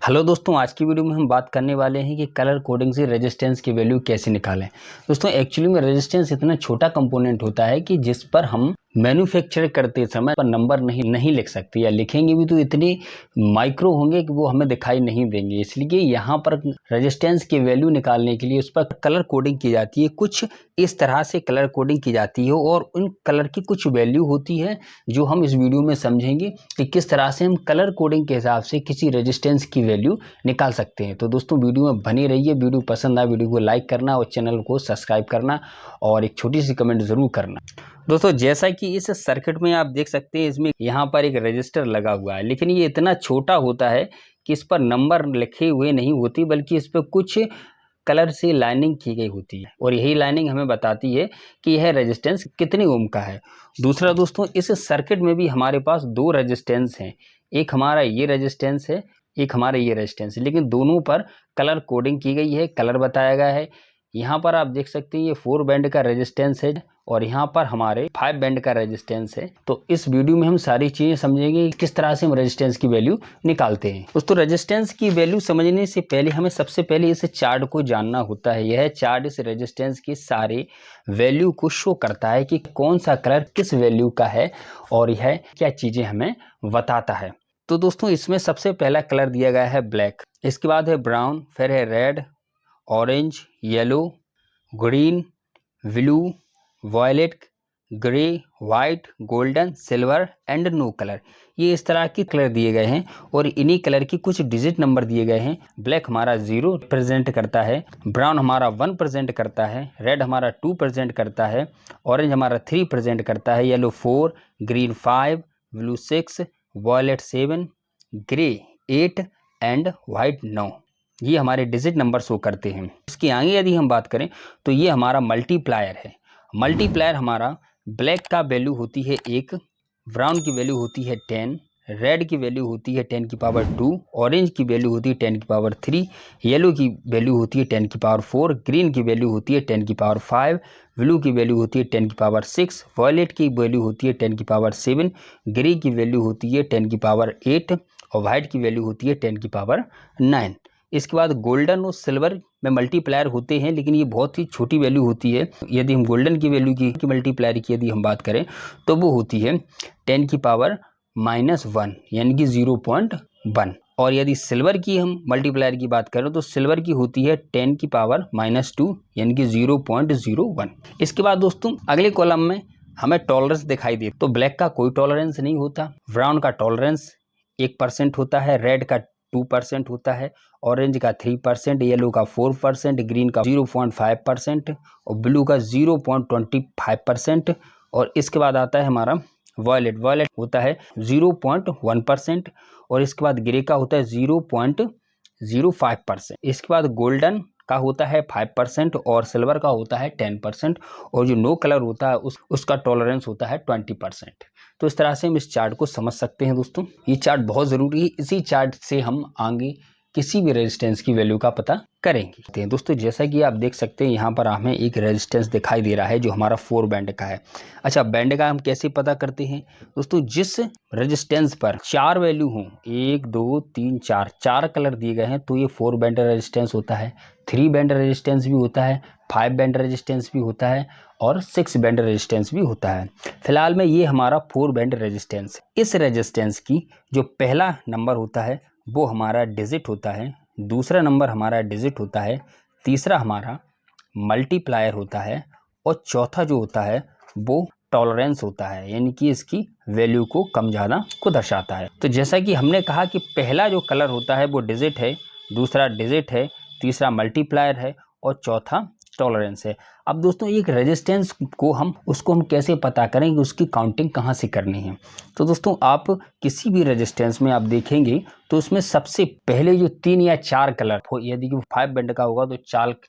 Hello दोस्तों, आज की वीडियो में हम बात करने वाले हैं कि कलर कोडिंग से रेजिस्टेंस की वैल्यू कैसे निकालें। दोस्तों एक्चुअली में रेजिस्टेंस इतना छोटा कंपोनेंट होता है कि जिस पर हम मैन्युफैक्चर करते समय पर नंबर नहीं लिख सकते, या लिखेंगे भी तो इतने माइक्रो होंगे कि वो हमें दिखाई नहीं देंगे। इसलिए यहाँ पर रेजिस्टेंस की वैल्यू निकालने के लिए उस पर कलर कोडिंग की जाती है। कुछ इस तरह से कलर कोडिंग की जाती है और उन कलर की कुछ वैल्यू होती है जो हम इस वीडियो में समझेंगे कि किस तरह से हम कलर कोडिंग के हिसाब से किसी रेजिस्टेंस की वैल्यू निकाल सकते हैं। तो दोस्तों वीडियो में बने रहिए। वीडियो पसंद आए वीडियो को लाइक करना और चैनल को सब्सक्राइब करना और एक छोटी सी कमेंट ज़रूर करना। दोस्तों जैसा कि इस सर्किट में आप देख सकते हैं, इसमें यहाँ पर एक रजिस्टर लगा हुआ है, लेकिन ये इतना छोटा होता है कि इस पर नंबर लिखे हुए नहीं होती, बल्कि इस पर कुछ कलर से लाइनिंग की गई होती है और यही लाइनिंग हमें बताती है कि यह रेजिस्टेंस कितने ओम का है। दूसरा दोस्तों, इस सर्किट में भी हमारे पास दो रेजिस्टेंस हैं, एक हमारा ये रेजिस्टेंस है, एक हमारा ये रेजिस्टेंस है, लेकिन दोनों पर कलर कोडिंग की गई है, कलर बताया गया है। यहाँ पर आप देख सकते हैं ये 4 बैंड का रेजिस्टेंस है और यहाँ पर हमारे 5 बैंड का रेजिस्टेंस है। तो इस वीडियो में हम सारी चीज़ें समझेंगे किस तरह से हम रेजिस्टेंस की वैल्यू निकालते हैं। दोस्तों रेजिस्टेंस की वैल्यू समझने से पहले हमें सबसे पहले इस चार्ट को जानना होता है। यह चार्ट इस रेजिस्टेंस के सारे वैल्यू को शो करता है कि कौन सा कलर किस वैल्यू का है और यह क्या चीज़ें हमें बताता है। तो दोस्तों इसमें सबसे पहला कलर दिया गया है ब्लैक, इसके बाद है ब्राउन, फिर है red, orange, yellow, green, blue, violet, grey, white, golden, silver and no colour. ये इस तरह के कलर दिए गए हैं और इन्हीं कलर की कुछ डिजिट नंबर दिए गए हैं। ब्लैक हमारा 0 प्रेजेंट करता है, ब्राउन हमारा 1 प्रेजेंट करता है, रेड हमारा 2 प्रेजेंट करता है, ऑरेंज हमारा 3 प्रेजेंट करता है, yellow 4, green 5, blue 6, violet 7, grey 8 and white 9। ये हमारे डिजिट नंबर शो करते हैं। इसके आगे यदि हम बात करें तो ये हमारा मल्टीप्लायर है। मल्टीप्लायर हमारा ब्लैक का वैल्यू होती है 1, ब्राउन की वैल्यू होती है 10, रेड की वैल्यू होती है 10 की पावर 2, ऑरेंज की वैल्यू होती है 10 की पावर 3, येलो की वैल्यू होती है 10 की पावर 4, ग्रीन की वैल्यू होती है 10 की पावर 5, ब्लू की वैल्यू होती है 10 की पावर 6, वॉयलेट की वैल्यू होती है 10 की पावर 7, ग्रे की वैल्यू होती है 10 की पावर 8 और वाइट की वैल्यू होती है 10 की पावर 9। इसके बाद गोल्डन और सिल्वर में मल्टीप्लायर होते हैं, लेकिन ये बहुत ही छोटी वैल्यू होती है। यदि हम गोल्डन की वैल्यू की मल्टीप्लायर की यदि हम बात करें तो वो होती है 10 की पावर -1 यानी कि 0.1। और यदि सिल्वर की हम मल्टीप्लायर की बात करें तो सिल्वर की होती है 10 की पावर -2 यानी कि 0.01। इसके बाद दोस्तों अगले कॉलम में हमें टॉलरेंस दिखाई दे, तो ब्लैक का कोई टॉलरेंस नहीं होता, ब्राउन का टॉलरेंस 1% होता है, रेड का 2% होता है, ऑरेंज का 3%, येलो का 4%, ग्रीन का 0.5% और ब्लू का 0.25%। और इसके बाद आता है हमारा वॉयलेट, वॉयलेट होता है 0.1% और इसके बाद ग्रे का होता है 0.05%। इसके बाद गोल्डन का होता है 5% और सिल्वर का होता है 10% और जो नो कलर होता है उसका टॉलरेंस होता है 20%। तो इस तरह से हम इस चार्ट को समझ सकते हैं। दोस्तों ये चार्ट बहुत ज़रूरी है, इसी चार्ट से हम आगे किसी भी रेजिस्टेंस की वैल्यू का पता करेंगे। दोस्तों जैसा कि आप देख सकते हैं यहाँ पर हमें एक रेजिस्टेंस दिखाई दे रहा है जो हमारा 4 बैंड का है। अच्छा, बैंड का हम कैसे पता करते हैं दोस्तों? जिस रेजिस्टेंस पर 4 वैल्यू हों, 1 2 3 4 कलर दिए गए हैं तो ये 4 बैंड रेजिस्टेंस होता है। 3 बैंड रेजिस्टेंस भी होता है, 5 बैंड रेजिस्टेंस भी होता है और 6 बैंड रेजिस्टेंस भी होता है। फिलहाल में ये हमारा 4 बैंड रेजिस्टेंस। इस रेजिस्टेंस की जो पहला नंबर होता है वो हमारा डिजिट होता है, दूसरा नंबर हमारा डिजिट होता है, तीसरा हमारा मल्टीप्लायर होता है और चौथा जो होता है वो टॉलरेंस होता है, यानी कि इसकी वैल्यू को कम ज़्यादा को दर्शाता है। तो जैसा कि हमने कहा कि पहला जो कलर होता है वो डिजिट है, दूसरा डिजिट है, तीसरा मल्टीप्लायर है और चौथा टॉलरेंस है। अब दोस्तों एक रेजिस्टेंस को हम कैसे पता करें कि उसकी काउंटिंग कहाँ से करनी है? तो दोस्तों आप किसी भी रेजिस्टेंस में आप देखेंगे तो उसमें सबसे पहले जो 3 या 4 कलर, यदि 5 बैंड का होगा तो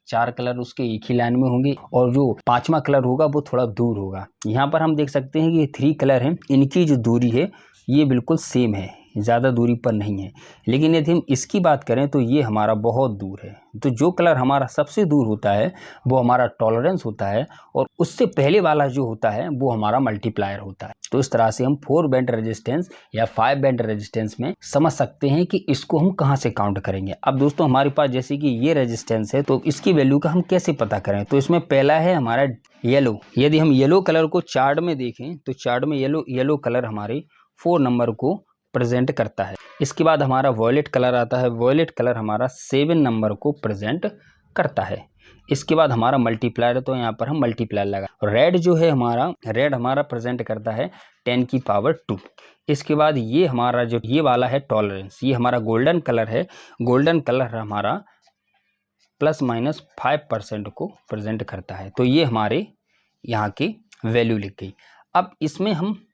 4 कलर उसके एक ही लाइन में होंगे और जो 5वां कलर होगा वो थोड़ा दूर होगा। यहाँ पर हम देख सकते हैं कि 3 कलर हैं, इनकी जो दूरी है ये बिल्कुल सेम है, ज़्यादा दूरी पर नहीं है। लेकिन यदि हम इसकी बात करें तो ये हमारा बहुत दूर है। तो जो कलर हमारा सबसे दूर होता है वो हमारा टॉलरेंस होता है, और उससे पहले वाला जो होता है वो हमारा मल्टीप्लायर होता है। तो इस तरह से हम 4 बैंड रेजिस्टेंस या 5 बैंड रेजिस्टेंस में समझ सकते हैं कि इसको हम कहाँ से काउंट करेंगे। अब दोस्तों हमारे पास जैसे कि ये रेजिस्टेंस है, तो इसकी वैल्यू का हम कैसे पता करें। तो इसमें पहला है हमारा येलो। यदि हम येलो कलर को चार्ट में देखें तो चार्ट में येलो कलर हमारे 4 नंबर को प्रेजेंट करता है। इसके बाद हमारा वॉयलेट कलर आता है। वॉयलेट कलर हमारा 7 नंबर को प्रेजेंट करता है। इसके बाद हमारा मल्टीप्लायर है, तो यहाँ पर हम मल्टीप्लायर लगा। रेड जो है रेड हमारा प्रेजेंट करता है 10 की पावर 2। इसके बाद ये हमारा जो ये वाला है टॉलरेंस, ये हमारा गोल्डन कलर है। गोल्डन कलर हमारा ±5% को प्रेजेंट करता है। तो ये हमारे यहाँ की वैल्यू लिख गई। अब इसमें हम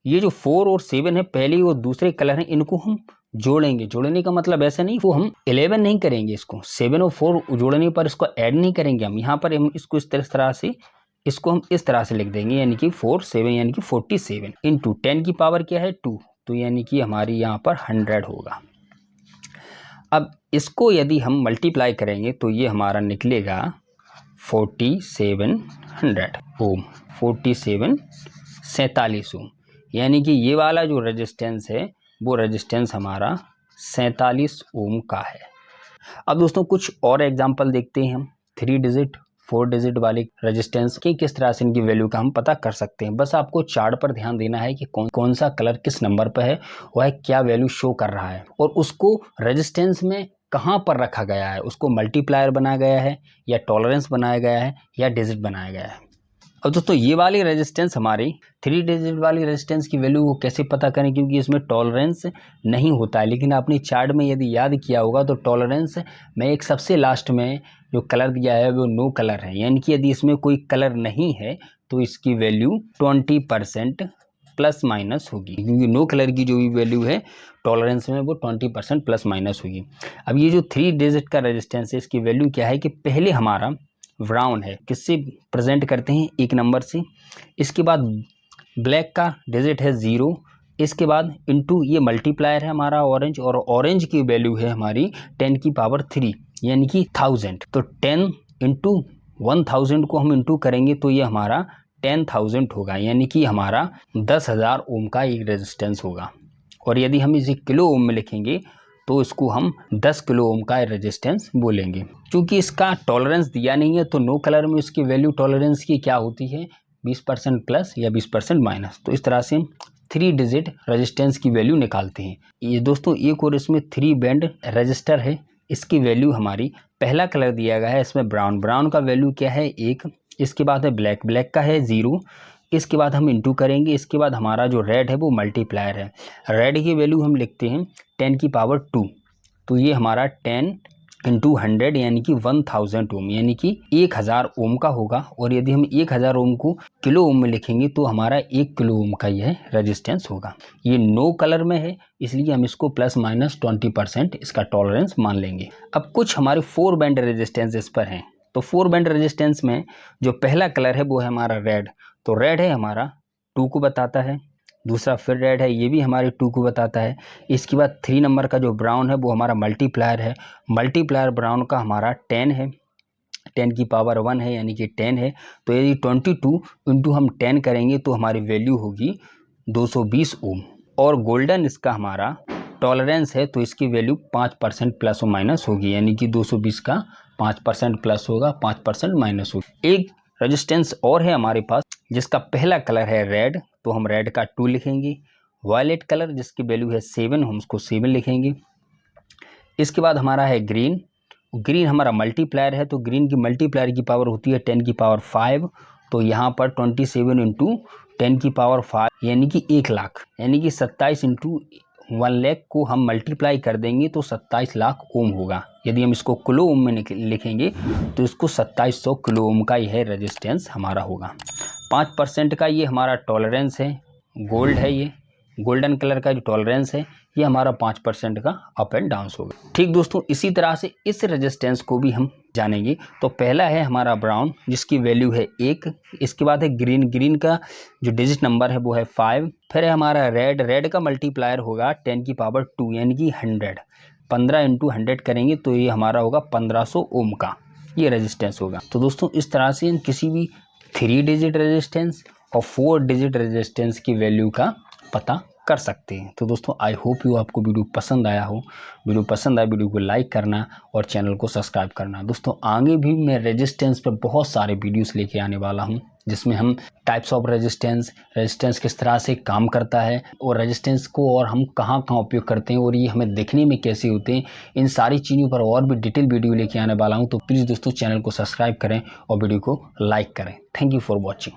ये जो 4 और 7 है, पहले और दूसरे कलर हैं, इनको हम जोड़ेंगे। जोड़ने का मतलब ऐसा नहीं वो हम 11 नहीं करेंगे, इसको 7 और 4 जोड़ने पर इसको ऐड नहीं करेंगे हम। यहाँ पर हम इसको इस तरह से इसको हम इस तरह से लिख देंगे, यानी कि 4 7 यानी कि 47 इंटू 10 की पावर क्या है 2, तो यानी कि हमारी यहाँ पर 100 होगा। अब इसको यदि हम मल्टीप्लाई करेंगे तो ये हमारा निकलेगा 4700 ओम, 47 ओम, यानी कि ये वाला जो रेजिस्टेंस है वो रेजिस्टेंस हमारा 47 ओम का है। अब दोस्तों कुछ और एग्जांपल देखते हैं हम 3 डिजिट 4 डिजिट वाले रेजिस्टेंस के किस तरह से इनकी वैल्यू का हम पता कर सकते हैं। बस आपको चार्ट पर ध्यान देना है कि कौन सा कलर किस नंबर पर है, वह क्या वैल्यू शो कर रहा है, और उसको रेजिस्टेंस में कहाँ पर रखा गया है, उसको मल्टीप्लायर बनाया गया है या टॉलरेंस बनाया गया है या डिजिट बनाया गया है। अब दोस्तों ये वाली रेजिस्टेंस हमारी 3 डिजिट वाली रेजिस्टेंस की वैल्यू को कैसे पता करें, क्योंकि इसमें टॉलरेंस नहीं होता है। लेकिन आपने चार्ट में यदि याद किया होगा तो टॉलरेंस में एक सबसे लास्ट में जो कलर दिया है वो नो कलर है, यानी कि यदि इसमें कोई कलर नहीं है तो इसकी वैल्यू 20% प्लस माइनस होगी, क्योंकि नो कलर की जो भी वैल्यू है टॉलरेंस में वो 20% प्लस माइनस होगी। अब ये जो 3 डिजिट का रेजिस्टेंस है, इसकी वैल्यू क्या है कि पहले हमारा ब्राउन है, किससे प्रेजेंट करते हैं 1 नंबर से। इसके बाद ब्लैक का डिजिट है 0। इसके बाद इंटू ये मल्टीप्लायर है हमारा ऑरेंज, और ऑरेंज की वैल्यू है हमारी 10 की पावर 3 यानी कि 1000। तो 10 इंटू 1000 को हम इंटू करेंगे तो ये हमारा 10,000 होगा, यानी कि हमारा 10,000 ओम का एक रेजिस्टेंस होगा। और यदि हम इसे किलो ओम में लिखेंगे तो इसको हम 10 किलो ओम का रेजिस्टेंस बोलेंगे। क्योंकि इसका टॉलरेंस दिया नहीं है तो नो कलर में इसकी वैल्यू टॉलरेंस की क्या होती है 20% प्लस या 20% माइनस। तो इस तरह से हम 3 डिजिट रेजिस्टेंस की वैल्यू निकालते हैं। ये दोस्तों एक और इसमें 3 बैंड रजिस्टर है, इसकी वैल्यू हमारी पहला कलर दिया गया है इसमें ब्राउन का वैल्यू क्या है 1। इसके बाद है ब्लैक का है 0। इसके बाद हम इंटू करेंगे। इसके बाद हमारा जो रेड है वो मल्टीप्लायर है। रेड की वैल्यू हम लिखते हैं 10 की पावर 2, तो ये हमारा 10 इंटू 100 यानी कि 1000 ओम, यानी कि 1000 ओम का होगा। और यदि हम 1000 ओम को किलो ओम में लिखेंगे तो हमारा 1 किलो ओम का यह रेजिस्टेंस होगा। ये नो कलर में है इसलिए हम इसको प्लस माइनस 20% इसका टॉलरेंस मान लेंगे। अब कुछ हमारे 4 बैंड रेजिस्टेंस इस पर हैं। तो 4 बैंड रेजिस्टेंस में जो पहला कलर है वो है हमारा रेड, तो रेड है हमारा 2 को बताता है। दूसरा फिर रेड है, ये भी हमारे 2 को बताता है। इसके बाद 3 नंबर का जो ब्राउन है वो हमारा मल्टीप्लायर है। मल्टीप्लायर ब्राउन का हमारा 10 है, 10 की पावर 1 है यानी कि 10 है। तो यदि 22 इंटू हम 10 करेंगे तो हमारी वैल्यू होगी 220 ओम। और गोल्डन इसका हमारा टॉलरेंस है तो इसकी वैल्यू 5% प्लस और माइनस होगी, यानी कि 220 का 5% प्लस होगा 5% माइनस होगा। एक रेजिस्टेंस और है हमारे पास जिसका पहला कलर है रेड, तो हम रेड का 2 लिखेंगे। वायलेट कलर जिसकी वैल्यू है 7, हम उसको 7 लिखेंगे। इसके बाद हमारा है ग्रीन हमारा मल्टीप्लायर है, तो ग्रीन की मल्टीप्लायर की पावर होती है 10 की पावर 5। तो यहाँ पर 27 इंटू 10 की पावर 5 यानी कि 1 लाख, यानी कि 27 इंटू 1 लाख को हम मल्टीप्लाई कर देंगे तो 27 लाख ओम होगा। यदि हम इसको किलो ओम में लिखेंगे तो इसको 2700 किलो ओम का यह रेजिस्टेंस हमारा होगा। 5% का ये हमारा टॉलरेंस है, गोल्ड है ये, गोल्डन कलर का जो टॉलरेंस है ये हमारा 5% का अप एंड डाउन होगा। ठीक दोस्तों, इसी तरह से इस रेजिस्टेंस को भी हम जानेंगे। तो पहला है हमारा ब्राउन जिसकी वैल्यू है 1, इसके बाद है ग्रीन, ग्रीन का जो डिजिट नंबर है वो है 5, फिर है हमारा रेड, रेड का मल्टीप्लायर होगा 10 की पावर 2 यानी कि 100, 15 इंटू 100 करेंगे तो ये हमारा होगा 1500 ओम का ये रेजिस्टेंस होगा। तो दोस्तों इस तरह से हम किसी भी 3 डिजिट रेजिस्टेंस और 4 डिजिट रेजिस्टेंस की वैल्यू का पता कर सकते हैं। तो दोस्तों आई होप यू आपको वीडियो पसंद आया हो। वीडियो पसंद आए वीडियो को लाइक करना और चैनल को सब्सक्राइब करना। दोस्तों आगे भी मैं रेजिस्टेंस पर बहुत सारे वीडियोस लेके आने वाला हूं जिसमें हम टाइप्स ऑफ रेजिस्टेंस, रेजिस्टेंस किस तरह से काम करता है और रेजिस्टेंस को और हम कहाँ कहाँ उपयोग करते हैं और ये हमें देखने में कैसे होते हैं, इन सारी चीज़ों पर और भी डिटेल वीडियो लेके आने वाला हूँ। तो प्लीज़ दोस्तों चैनल को सब्सक्राइब करें और वीडियो को लाइक करें। Thank you for watching.